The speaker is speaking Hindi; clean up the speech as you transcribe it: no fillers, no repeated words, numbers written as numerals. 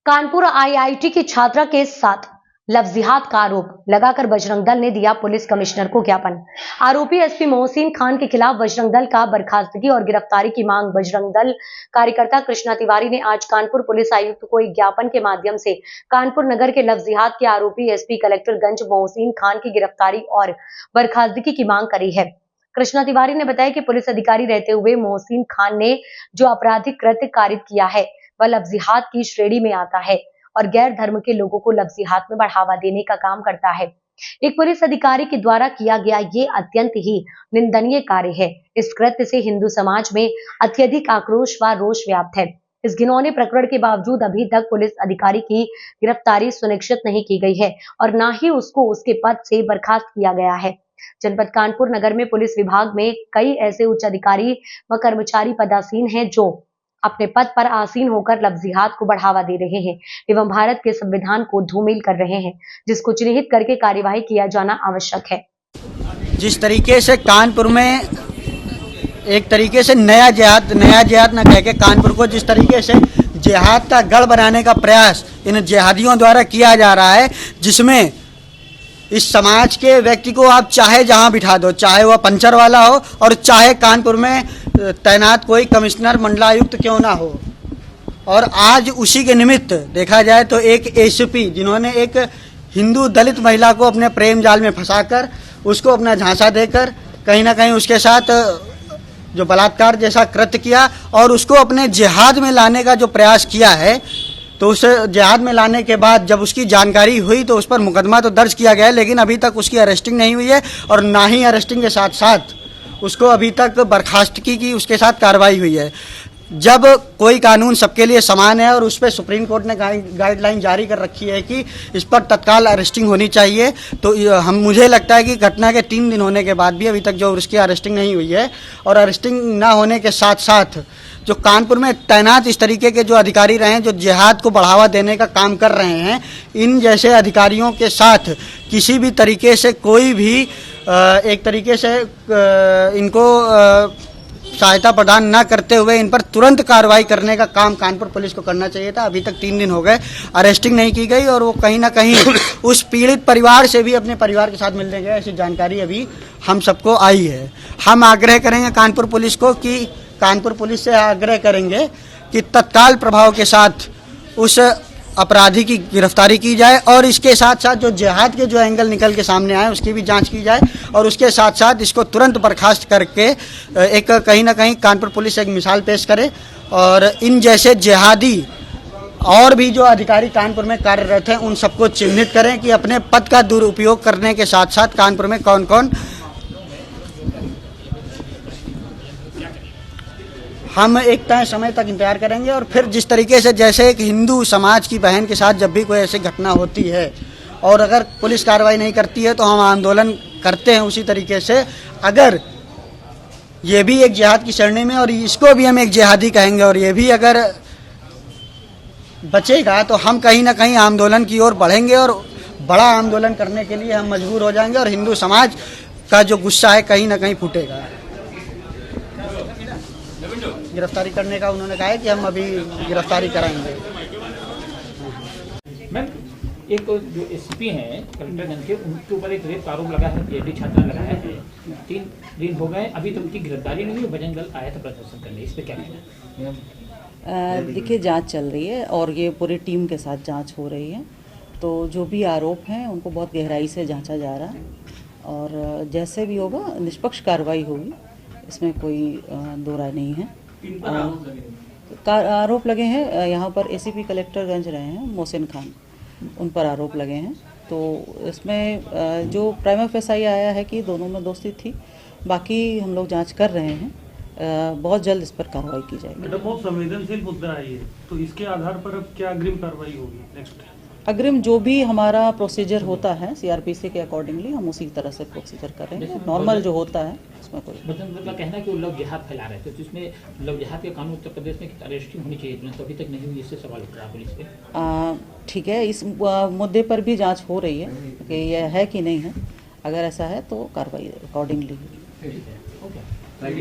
कानपुर आईआईटी की छात्रा के साथ लव जिहाद का आरोप लगाकर बजरंग दल ने दिया पुलिस कमिश्नर को ज्ञापन। आरोपी एसपी मोहसिन खान के खिलाफ बजरंग दल का बर्खास्तगी और गिरफ्तारी की मांग बजरंग दल कार्यकर्ता कृष्णा तिवारी ने आज कानपुर पुलिस आयुक्त को एक ज्ञापन के माध्यम से कानपुर नगर के लव जिहाद के आरोपी एसपी कलेक्टरगंज मोहसिन खान की गिरफ्तारी और बर्खास्तगी की मांग करी है। कृष्णा तिवारी ने बताया कि पुलिस अधिकारी रहते हुए मोहसिन खान ने जो आपराधिक कृत्य कारित किया है वह लव जिहाद की श्रेणी में आता है और गैर धर्म के लोगों को लव जिहाद में बढ़ावा देने का काम करता है। एक पुलिस अधिकारी के द्वारा किया गया ये अत्यंत ही निंदनीय कार्य है। इस कृत्य से हिंदू समाज में अत्यधिक आक्रोश व रोष व्याप्त है। इस घिनौने प्रकरण के बावजूद अभी तक पुलिस अधिकारी की गिरफ्तारी सुनिश्चित नहीं की गई है और न ही उसको उसके पद से बर्खास्त किया गया है। जनपद कानपुर नगर में पुलिस विभाग में कई ऐसे उच्च अधिकारी व कर्मचारी पदासीन हैं जो अपने पद पर आसीन होकर लव जिहाद को बढ़ावा दे रहे हैं एवं भारत के संविधान को धूमिल कर रहे हैं, जिसको चिन्हित करके कार्यवाही किया जाना आवश्यक है। जिस तरीके से कानपुर में एक तरीके से नया जिहाद न कह के कानपुर को जिस तरीके से जिहाद का गढ़ बनाने का प्रयास इन जिहादियों द्वारा किया जा रहा है, जिसमें इस समाज के व्यक्ति को आप चाहे जहां बिठा दो, चाहे वह पंचर वाला हो और चाहे कानपुर में तैनात कोई कमिश्नर मंडलायुक्त क्यों ना हो। और आज उसी के निमित्त देखा जाए तो एक एसपी जिन्होंने एक हिंदू दलित महिला को अपने प्रेम जाल में फंसाकर उसको अपना झांसा देकर कहीं ना कहीं उसके साथ जो बलात्कार जैसा कृत्य किया और उसको अपने जिहाद में लाने का जो प्रयास किया है, तो उस जिहाद में लाने के बाद जब उसकी जानकारी हुई तो उस पर मुकदमा तो दर्ज किया गया है, लेकिन अभी तक उसकी अरेस्टिंग नहीं हुई है और ना ही अरेस्टिंग के साथ साथ उसको अभी तक बर्खास्तगी की उसके साथ कार्रवाई हुई है। जब कोई कानून सबके लिए समान है और उस पर सुप्रीम कोर्ट ने गाइडलाइन जारी कर रखी है कि इस पर तत्काल अरेस्टिंग होनी चाहिए, तो मुझे लगता है कि घटना के 3 दिन होने के बाद भी अभी तक जो उसकी अरेस्टिंग नहीं हुई है और अरेस्टिंग ना होने के साथ साथ जो कानपुर में तैनात इस तरीके के जो अधिकारी रहे हैं जो जिहाद को बढ़ावा देने का काम कर रहे हैं, इन जैसे अधिकारियों के साथ किसी भी तरीके से कोई भी एक तरीके से इनको सहायता प्रदान न करते हुए इन पर तुरंत कार्रवाई करने का काम कानपुर पुलिस को करना चाहिए था। अभी तक 3 दिन हो गए, अरेस्टिंग नहीं की गई और वो कहीं ना कहीं उस पीड़ित परिवार से भी अपने परिवार के साथ मिलने गए, ऐसी जानकारी अभी हम सबको आई है। हम आग्रह करेंगे कानपुर पुलिस को कि कानपुर पुलिस से आग्रह करेंगे कि तत्काल प्रभाव के साथ उस अपराधी की गिरफ्तारी की जाए और इसके साथ साथ जो जिहाद के जो एंगल निकल के सामने आए उसकी भी जांच की जाए और उसके साथ साथ इसको तुरंत बर्खास्त करके एक कहीं ना कहीं कानपुर पुलिस एक मिसाल पेश करे और इन जैसे जिहादी और भी जो अधिकारी कानपुर में कार्यरत हैं उन सबको चिन्हित करें कि अपने पद का दुरुपयोग करने के साथ साथ कानपुर में कौन कौन। हम एक तय समय तक इंतजार करेंगे और फिर जिस तरीके से जैसे एक हिंदू समाज की बहन के साथ जब भी कोई ऐसी घटना होती है और अगर पुलिस कार्रवाई नहीं करती है तो हम आंदोलन करते हैं उसी तरीके से। अगर ये भी एक जिहाद की श्रेणी में और इसको भी हम एक जिहादी कहेंगे और ये भी अगर बचेगा तो हम कहीं ना कहीं आंदोलन की ओर बढ़ेंगे और बड़ा आंदोलन करने के लिए हम मजबूर हो जाएंगे और हिंदू समाज का जो गुस्सा है कहीं ना कहीं फूटेगा। गिरफ्तारी करने का उन्होंने कहा है कि हम अभी गिरफ्तारी कराएंगे। मैम, एक जो एसपी हैं कलेक्टरगंज के, उनके ऊपर एक रेप आरोप लगा है, पीएचडी छात्रा लगा है। 3 दिन हो गए, अभी तक उनकी गिरफ्तारी नहीं हुई। बजरंग दल आया था प्रदर्शन करने, इस पे क्या कहना? देखिए, जांच चल रही है और ये पूरी टीम के साथ जांच हो रही है, तो जो भी आरोप हैं उनको बहुत गहराई से जांचा जा रहा है और जैसे भी होगा निष्पक्ष कार्रवाई होगी, इसमें कोई दो राय नहीं है। आरोप लगे हैं यहाँ पर एसीपी कलेक्टरगंज रहे हैं मोहसिन खान, उन पर आरोप लगे हैं। तो इसमें जो प्राइमा फेसाई आया है कि दोनों में दोस्ती थी, बाकी हम लोग जांच कर रहे हैं, बहुत जल्द इस पर कार्रवाई की जाएगी। बहुत संवेदनशील मुद्दा है ये, तो इसके आधार पर अब क्या अग्रिम कार्रवाई होगी नेक्स्ट? अग्रिम जो भी हमारा प्रोसीजर होता है सीआरपीसी के अकॉर्डिंगली हम उसी तरह से प्रोसीजर कर रहे हैं, नॉर्मल जो होता है उसमें कोई। बजरंग दल का कहना है कि वो लव जिहाद फैला रहे थे, तो इसमें लव जिहाद के कानून उत्तर प्रदेश में अरेस्टिंग होनी चाहिए, तो अभी तक नहीं हुई, इससे सवाल उठ रहा है पुलिस पे। ठीक है, इस मुद्दे पर भी जांच हो रही है कि यह है कि नहीं है। अगर ऐसा है तो कार्रवाई अकॉर्डिंगली होगी।